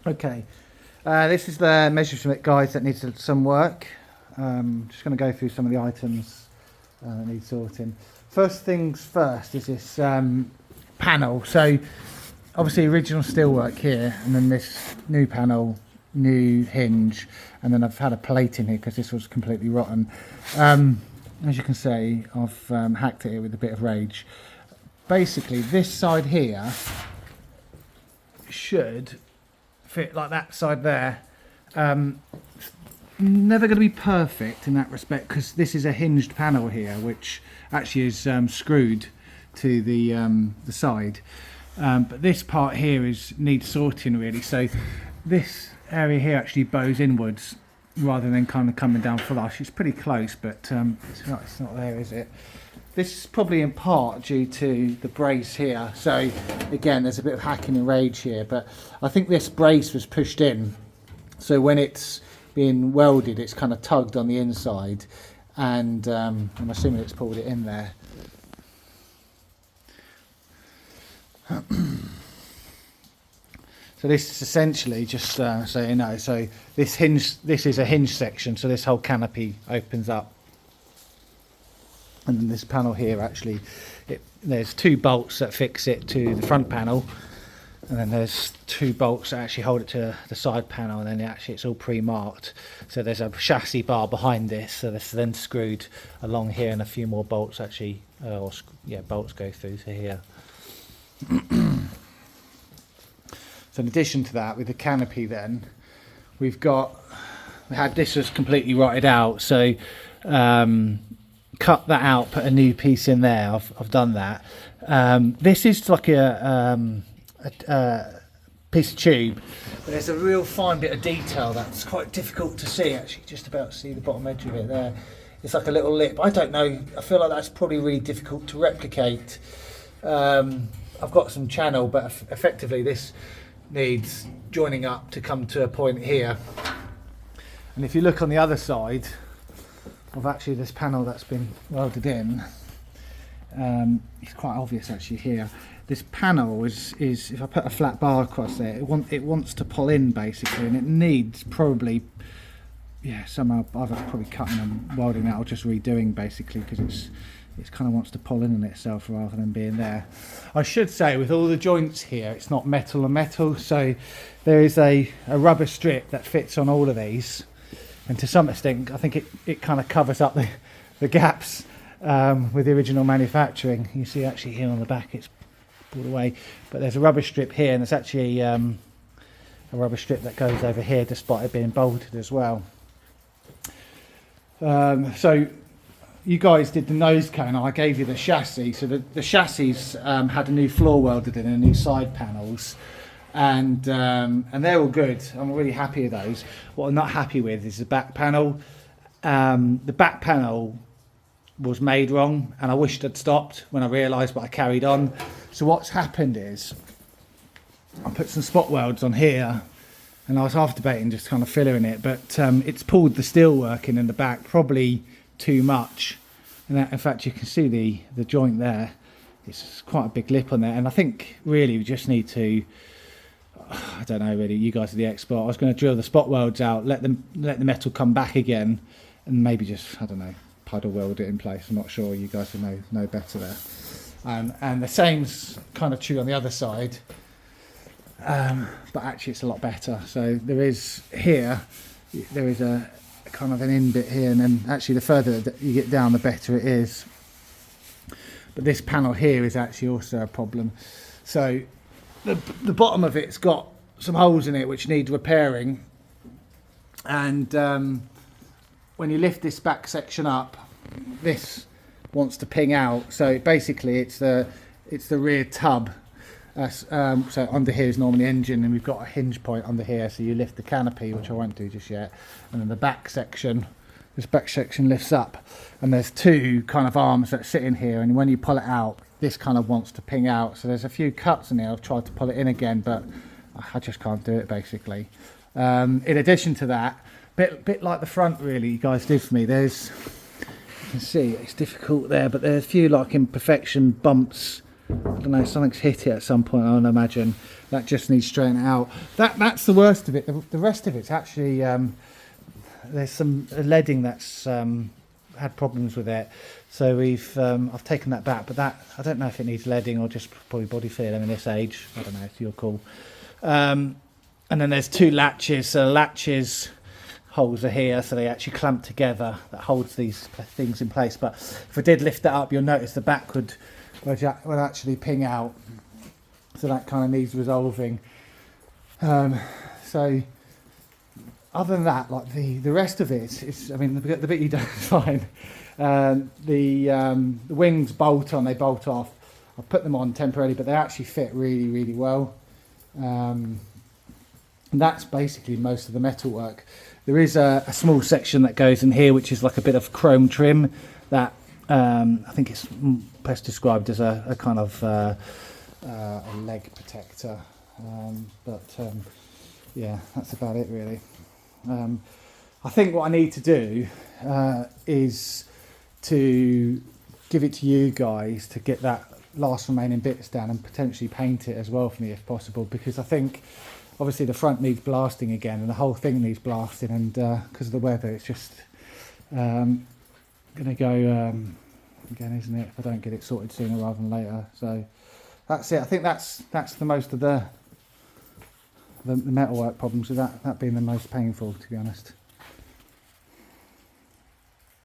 Okay, this is the Messerschmitt guides that needs some work. Just going to go through some of the items that need sorting. First things first is this panel. So obviously original steelwork here, and then this new panel, new hinge, and then I've had a plate in here because this was completely rotten. As you can see, I've hacked it here with a bit of rage. Basically, this side here should fit like that side there. Never going to be perfect in that respect because this is a hinged panel here, which actually is screwed to the side. But this part here needs sorting really. So this area here actually bows inwards rather than kind of coming down flush. It's pretty close, but it's not there, is it? This is probably in part due to the brace here. So again, there's a bit of hacking and rage here, but I think this brace was pushed in. So when it's being welded, it's kind of tugged on the inside, and I'm assuming it's pulled it in there. So this is essentially, just so you know, so this is a hinge section, so this whole canopy opens up. And then this panel here actually, there's two bolts that fix it to the front panel, and then there's two bolts that actually hold it to the side panel, and then it's all pre-marked. So there's a chassis bar behind this, so this is then screwed along here, and a few more bolts actually, bolts go through to here. So in addition to that, with the canopy then, we had this was completely rotted out, so cut that out, put a new piece in there. I've done that. This is like a piece of tube, but there's a real fine bit of detail that's quite difficult to see. Actually, just about to see the bottom edge of it there. It's like a little lip. I don't know. I feel like that's probably really difficult to replicate. I've got some channel, but effectively this needs joining up to come to a point here. And if you look on the other side of actually this panel that's been welded in, it's quite obvious actually here. This panel is if I put a flat bar across there, it wants to pull in basically, and it needs probably somehow either probably cutting and welding that or just redoing basically, because it kind of wants to pull in on itself rather than being there. I should say with all the joints here, it's not metal and metal, so there is a rubber strip that fits on all of these, and to some extent I think it kind of covers up the gaps with the original manufacturing. You see actually here on the back it's pulled away, but there's a rubber strip here, and there's actually a rubber strip that goes over here despite it being bolted as well. So you guys did the nose cone, I gave you the chassis. So the chassis had a new floor welded in and new side panels, and they're all good. I'm really happy with those. What I'm not happy with is the back panel. The back panel was made wrong, and I wished I'd stopped when I realised, but I carried on. So what's happened is I put some spot welds on here, and I was half debating just kind of filling it, but it's pulled the steel work in the back probably too much, and that, in fact you can see the joint there, it's quite a big lip on there, and I think really we just need to, I don't know really, you guys are the expert. I was going to drill the spot welds out, let the metal come back again, and maybe just, I don't know, puddle weld it in place. I'm not sure, you guys will know better there. And the same's kind of true on the other side, but actually it's a lot better. So there is a kind of an in bit here, and then actually the further that you get down the better it is. But this panel here is actually also a problem. So the bottom of it's got some holes in it which need repairing, and when you lift this back section up, this wants to ping out. So basically it's the rear tub. So under here is normally engine, and we've got a hinge point under here, so you lift the canopy, which I won't do just yet, and then the back section, this back section lifts up, and there's two kind of arms that sit in here, and when you pull it out, this kind of wants to ping out. So there's a few cuts in here. I've tried to pull it in again, but I just can't do it basically. In addition to that, bit like the front really you guys did for me, there's, you can see it's difficult there, but there's a few like imperfection bumps. I don't know, something's hit it at some point, I would imagine. that just needs straightening out. That's the worst of it. The rest of it's actually there's some leading that's had problems with it, so I've taken that back, but that I don't know if it needs leading or just probably body failing in this age. I don't know, it's your call. And then there's 2 latches. So latches holes are here, so they actually clamp together. That holds these things in place. But if I did lift that up, you'll notice the back would actually ping out. So that kind of needs resolving. So other than that, like the rest of it is, I mean, the bit you don't find. The wings bolt on, they bolt off. I put them on temporarily, but they actually fit really, really well. And that's basically most of the metal work. There is a small section that goes in here, which is like a bit of chrome trim that I think it's best described as a kind of a leg protector. Yeah, that's about it really. I think what I need to do is to give it to you guys to get that last remaining bits down and potentially paint it as well for me if possible, because I think obviously the front needs blasting again and the whole thing needs blasting, and because of the weather it's just going to go again, isn't it, if I don't get it sorted sooner rather than later. So that's it. I think that's the most of the metalwork problems, with that being the most painful, to be honest.